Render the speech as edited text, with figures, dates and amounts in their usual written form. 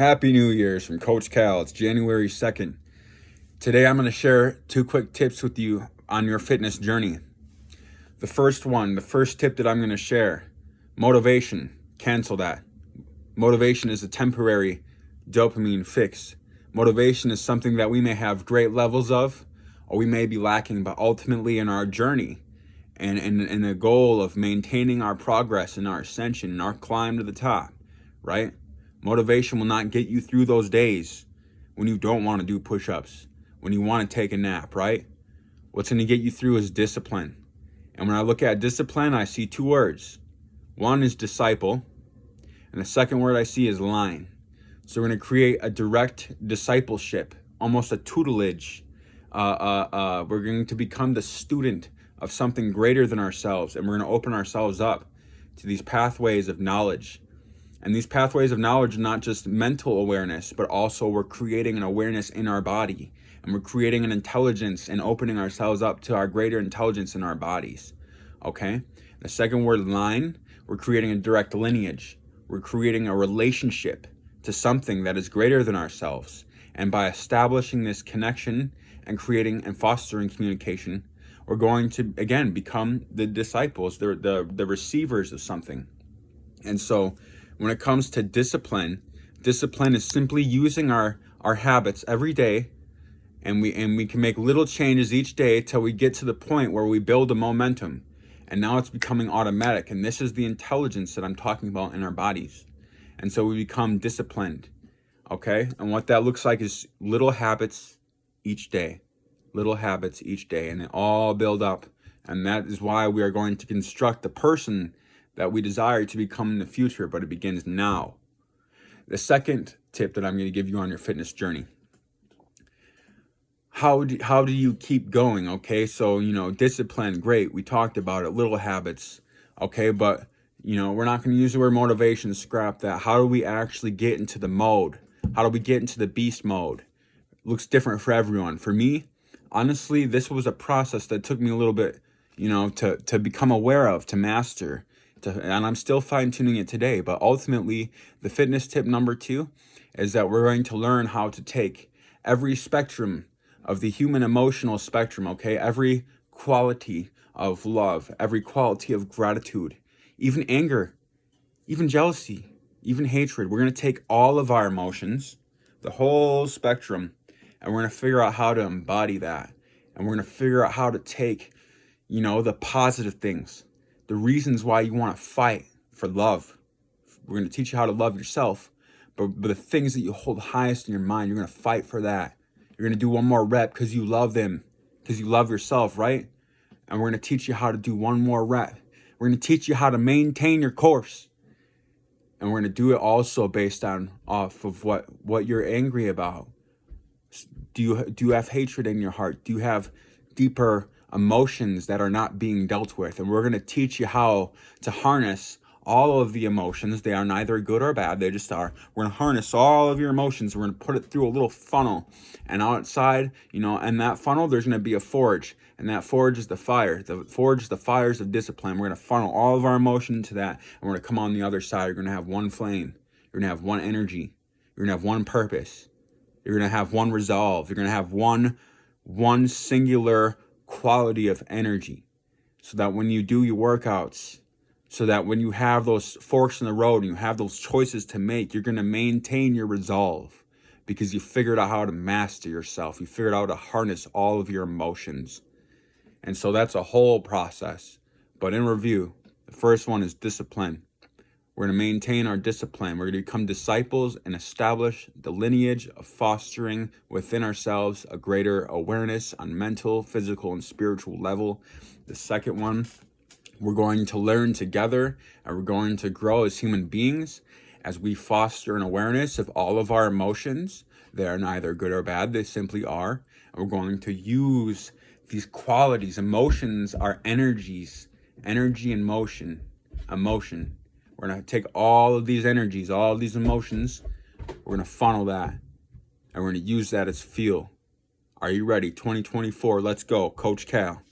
Happy New Year's from Coach Cal. It's January 2nd. Today I'm going to share 2 quick tips with you on your fitness journey. The first tip that I'm going to share, motivation. Cancel that. Motivation is a temporary dopamine fix. Motivation is something that we may have great levels of, or we may be lacking, but ultimately in our journey and in the goal of maintaining our progress and our ascension and our climb to the top, right? Motivation will not get you through those days when you don't want to do push-ups, when you want to take a nap, right? What's going to get you through is discipline. And when I look at discipline, I see 2 words. One is disciple, and the second word I see is line. So we're going to create a direct discipleship, almost a tutelage. We're going to become the student of something greater than ourselves, and we're going to open ourselves up to these pathways of knowledge. And these pathways of knowledge are not just mental awareness, but also we're creating an awareness in our body. And we're creating an intelligence and opening ourselves up to our greater intelligence in our bodies. Okay? The second word, line, we're creating a direct lineage. We're creating a relationship to something that is greater than ourselves. And by establishing this connection and creating and fostering communication, we're going to, again, become the disciples, the receivers of something. And so, when it comes to discipline is simply using our habits every day, and we can make little changes each day till we get to the point where we build a momentum, and now it's becoming automatic. And this is the intelligence that I'm talking about in our bodies. And so we become disciplined, okay? And what that looks like is little habits each day, and they all build up. And that is why we are going to construct the person that we desire to become in the future, but it begins now. The second tip that I'm going to give you on your fitness journey. How do you keep going? Okay, so, discipline, great. We talked about it, little habits. Okay, but, we're not going to use the word motivation, scrap that. How do we actually get into the mode? How do we get into the beast mode? It looks different for everyone. For me, honestly, this was a process that took me a little bit, to become aware of, to master. And I'm still fine-tuning it today, but ultimately the fitness tip number 2 is that we're going to learn how to take every spectrum of the human emotional spectrum, okay? Every quality of love, every quality of gratitude, even anger, even jealousy, even hatred. We're going to take all of our emotions, the whole spectrum, and we're going to figure out how to embody that. And we're going to figure out how to take, the positive things, the reasons why you want to fight for love. We're going to teach you how to love yourself, but the things that you hold highest in your mind, you're going to fight for that. You're going to do one more rep because you love them, because you love yourself, right? And we're going to teach you how to do one more rep. We're going to teach you how to maintain your course. And we're going to do it also based off of what you're angry about. Do you have hatred in your heart? Do you have deeper emotions that are not being dealt with? And we're going to teach you how to harness all of the emotions. They are neither good or bad, they just are. We're going to harness all of your emotions. We're going to put it through a little funnel, and outside, in that funnel there's going to be a forge, and that forge is the fire. The forge is the fires of discipline. We're going to funnel all of our emotion into that, and we're going to come on the other side. You're going to have one flame, you're going to have one energy, you're going to have one purpose, you're going to have one resolve, you're going to have one singular quality of energy, so that when you do your workouts, so that when you have those forks in the road and you have those choices to make, you're going to maintain your resolve because you figured out how to master yourself. You figured out how to harness all of your emotions. And so that's a whole process. But in review, the first one is discipline. We're going to maintain our discipline. We're going to become disciples and establish the lineage of fostering within ourselves a greater awareness on mental, physical, and spiritual level. The second one, we're going to learn together, and we're going to grow as human beings as we foster an awareness of all of our emotions. They are neither good or bad, they simply are. And we're going to use these qualities. Emotions are energies, energy and motion, emotion. We're going to take all of these energies, all of these emotions, we're going to funnel that, and we're going to use that as fuel. Are you ready? 2024, let's go. Coach Cal.